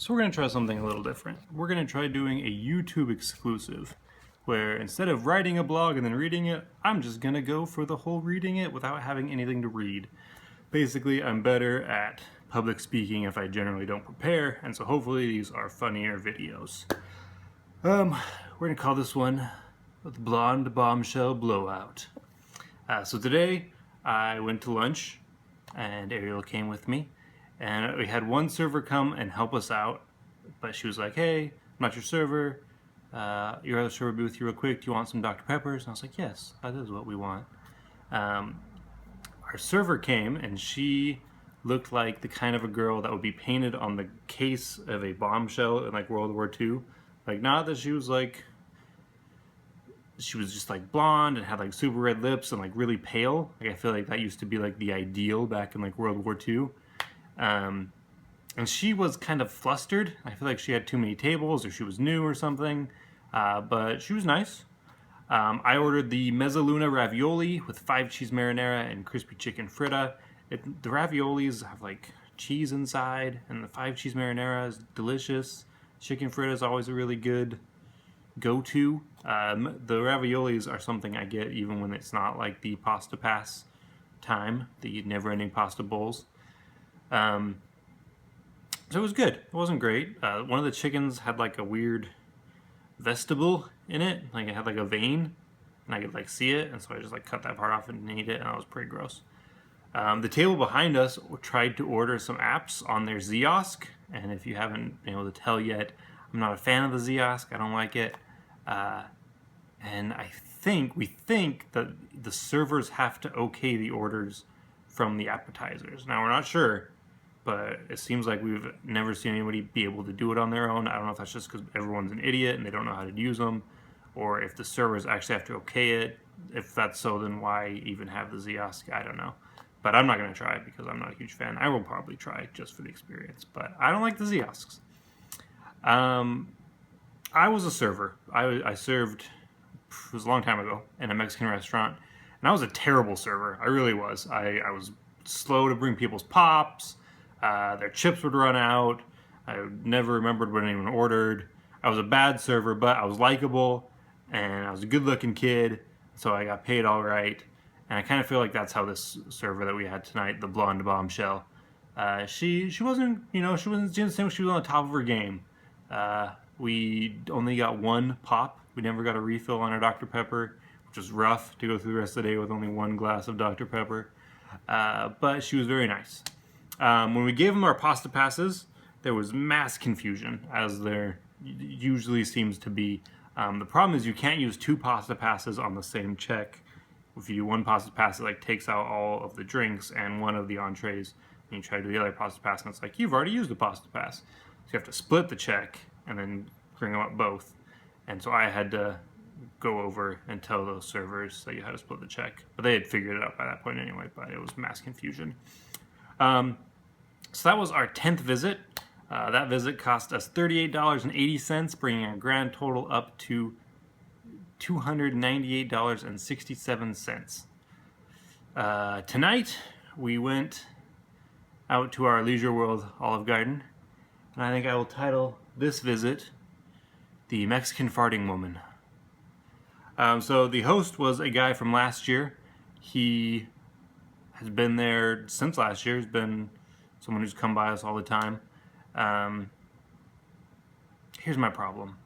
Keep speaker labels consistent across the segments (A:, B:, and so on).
A: So we're going to try something a little different. We're going to try doing a YouTube exclusive, where instead of writing a blog and then reading it, I'm just going to go for the whole reading it without having anything to read. Basically, I'm better at public speaking if I generally don't prepare, and so hopefully these are funnier videos. We're going to call this one the Blonde Bombshell Blowout. So today, I went to lunch, and Ariel came with me. And we had one server come and help us out, but she was like, hey, I'm not your server. Your other server will be with you real quick. Do you want some Dr. Peppers? And I was like, yes, that is what we want. Our server came, and she looked like the kind of a girl that would be painted on the case of a bombshell in like World War II. Like, not that she was like, she was just like blonde and had like super red lips and like really pale. Like, I feel like that used to be like the ideal back in like World War II. And she was kind of flustered. I feel like she had too many tables or she was new or something, but she was nice. I ordered the mezzaluna ravioli with 5 cheese marinara and crispy chicken fritta. The raviolis have like cheese inside, and the 5 cheese marinara is delicious. Chicken fritta is always a really good go-to. The raviolis are something I get even when it's not like the pasta pass time, the never-ending pasta bowls. So it was good. It wasn't great. One of the chickens had like a weird vestibule in it. Like it had like a vein, and I could like see it, and so I just like cut that part off and ate it, and that was pretty gross. The table behind us tried to order some apps on their Ziosk, and if you haven't been able to tell yet, I'm not a fan of the Ziosk. I don't like it. And we think that the servers have to okay the orders from the appetizers. Now, we're not sure, but it seems like we've never seen anybody be able to do it on their own. I don't know if that's just because everyone's an idiot and they don't know how to use them, or if the servers actually have to okay it. If that's so, then why even have the Ziosk? I don't know. But I'm not going to try it because I'm not a huge fan. I will probably try it just for the experience, but I don't like the Ziosks. I was a server. I served, it was a long time ago, in a Mexican restaurant, and I was a terrible server. I really was. I was slow to bring people's pops. Their chips would run out. I never remembered what anyone ordered. I was a bad server, but I was likable, and I was a good-looking kid, so I got paid all right. And I kind of feel like that's how this server that we had tonight, the Blonde Bombshell, she wasn't, she didn't seem like she was on the top of her game. We only got one pop. We never got a refill on our Dr. Pepper, which was rough to go through the rest of the day with only one glass of Dr. Pepper. But she was very nice. When we gave them our pasta passes, there was mass confusion, as there usually seems to be. The problem is you can't use 2 pasta passes on the same check. If you do one pasta pass, it like takes out all of the drinks and one of the entrees, and you try to do the other pasta pass, and it's like, you've already used the pasta pass. So you have to split the check and then bring them up both. And so I had to go over and tell those servers that you had to split the check. But they had figured it out by that point anyway, but it was mass confusion. So that was our 10th visit. That visit cost us $38.80, bringing our grand total up to $298.67. Tonight, we went out to our Leisure World Olive Garden, and I think I will title this visit The Mexican Farting Woman. So the host was a guy from last year. He has been there since last year. He's been someone who's come by us all the time. Here's my problem.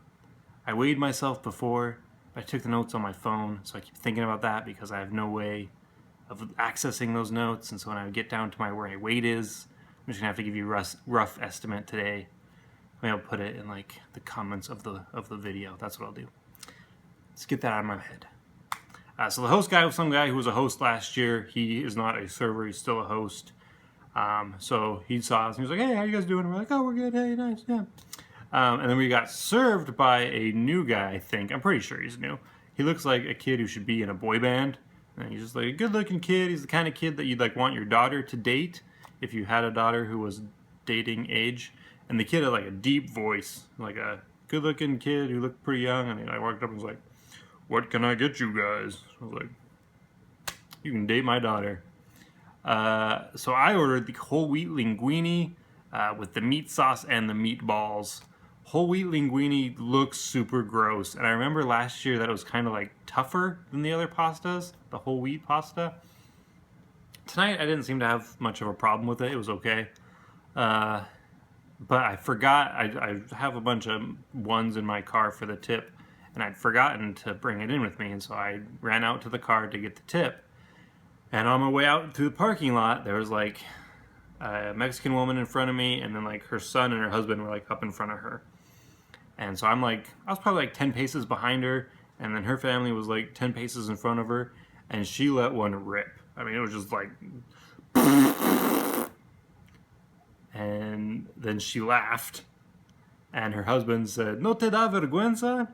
A: I weighed myself before, but I took the notes on my phone, so I keep thinking about that because I have no way of accessing those notes. And so when I get down to where my weight is, I'm just gonna have to give you a rough estimate today. Maybe I'll put it in like the comments of the video. That's what I'll do. Let's get that out of my head. So the host guy was some guy who was a host last year. He is not a server. He's still a host. So he saw us and he was like, hey, how you guys doing? And we're like, oh, we're good. Hey, nice. Yeah. And then we got served by a new guy, I think. I'm pretty sure he's new. He looks like a kid who should be in a boy band. And he's just like a good-looking kid. He's the kind of kid that you'd like want your daughter to date if you had a daughter who was dating age. And the kid had like a deep voice, like a good-looking kid who looked pretty young. And I walked up and was like, what can I get you guys? I was like, you can date my daughter. So I ordered the whole wheat linguine, with the meat sauce and the meatballs. Whole wheat linguine looks super gross, and I remember last year that it was kind of like tougher than the other pastas, the whole wheat pasta. Tonight I didn't seem to have much of a problem with it. It was okay. But I forgot, I have a bunch of ones in my car for the tip, and I'd forgotten to bring it in with me, and so I ran out to the car to get the tip. And on my way out through the parking lot, there was like a Mexican woman in front of me, and then like her son and her husband were like up in front of her. And so I'm like, I was probably like 10 paces behind her, and then her family was like 10 paces in front of her, and she let one rip. I mean, it was just like, and then she laughed, and her husband said, "No te da vergüenza?"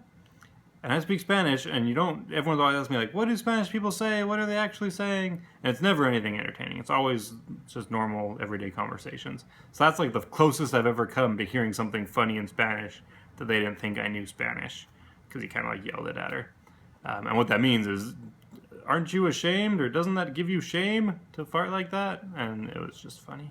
A: And I speak Spanish, and everyone's always asking me, like, what do Spanish people say? What are they actually saying? And it's never anything entertaining. It's always just normal, everyday conversations. So that's like the closest I've ever come to hearing something funny in Spanish that they didn't think I knew Spanish, because he kind of like yelled it at her. And what that means is, aren't you ashamed, or doesn't that give you shame to fart like that? And it was just funny.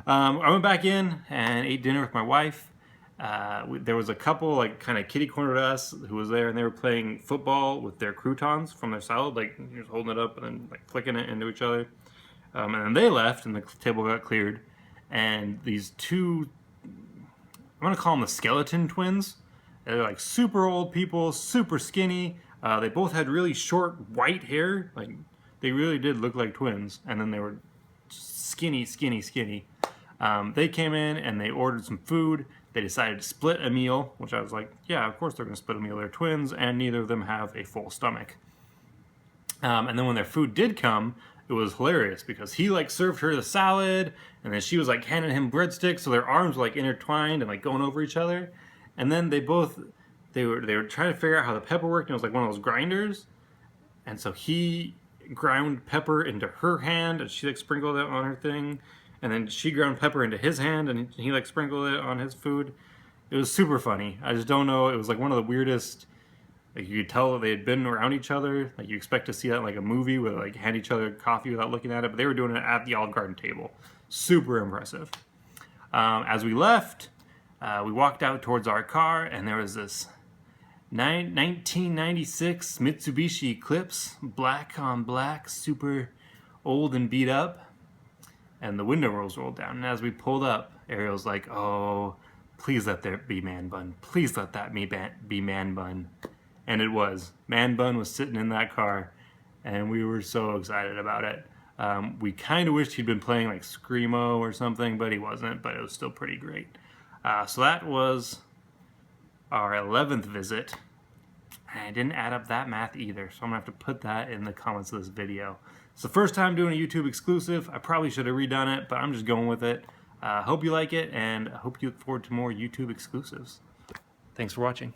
A: I went back in and ate dinner with my wife. There was a couple like kind of kitty corner to us who was there, and they were playing football with their croutons from their salad, like just holding it up and then like flicking it into each other. And then they left, and the table got cleared. And these two, I'm gonna call them the skeleton twins. They're like super old people, super skinny. They both had really short white hair. Like they really did look like twins. And then they were skinny. They came in and they ordered some food. They decided to split a meal, which I was like, yeah, of course they're going to split a meal. They're twins, and neither of them have a full stomach. And then when their food did come, it was hilarious because he like served her the salad, and then she was like handing him breadsticks, so their arms were like intertwined and like going over each other. And then they were trying to figure out how the pepper worked, and it was like one of those grinders. And so he ground pepper into her hand, and she like sprinkled it on her thing. And then she ground pepper into his hand, and he like sprinkled it on his food. It was super funny. I just don't know. It was like one of the weirdest. Like you could tell that they had been around each other. Like you expect to see that in like a movie where they like hand each other coffee without looking at it, but they were doing it at the Olive Garden table. Super impressive. As we left, we walked out towards our car, and there was this 1996 Mitsubishi Eclipse, black on black, super old and beat up. And the window rolls rolled down. And as we pulled up, Ariel's like, "Oh, please let there be man bun. Please let that be man bun." And it was. Man bun was sitting in that car, and we were so excited about it. We kind of wished he'd been playing like Screamo or something, but he wasn't. But it was still pretty great. So that was our 11th visit. And I didn't add up that math either, so I'm going to have to put that in the comments of this video. It's the first time doing a YouTube exclusive. I probably should have redone it, but I'm just going with it. Hope you like it, and I hope you look forward to more YouTube exclusives. Thanks for watching.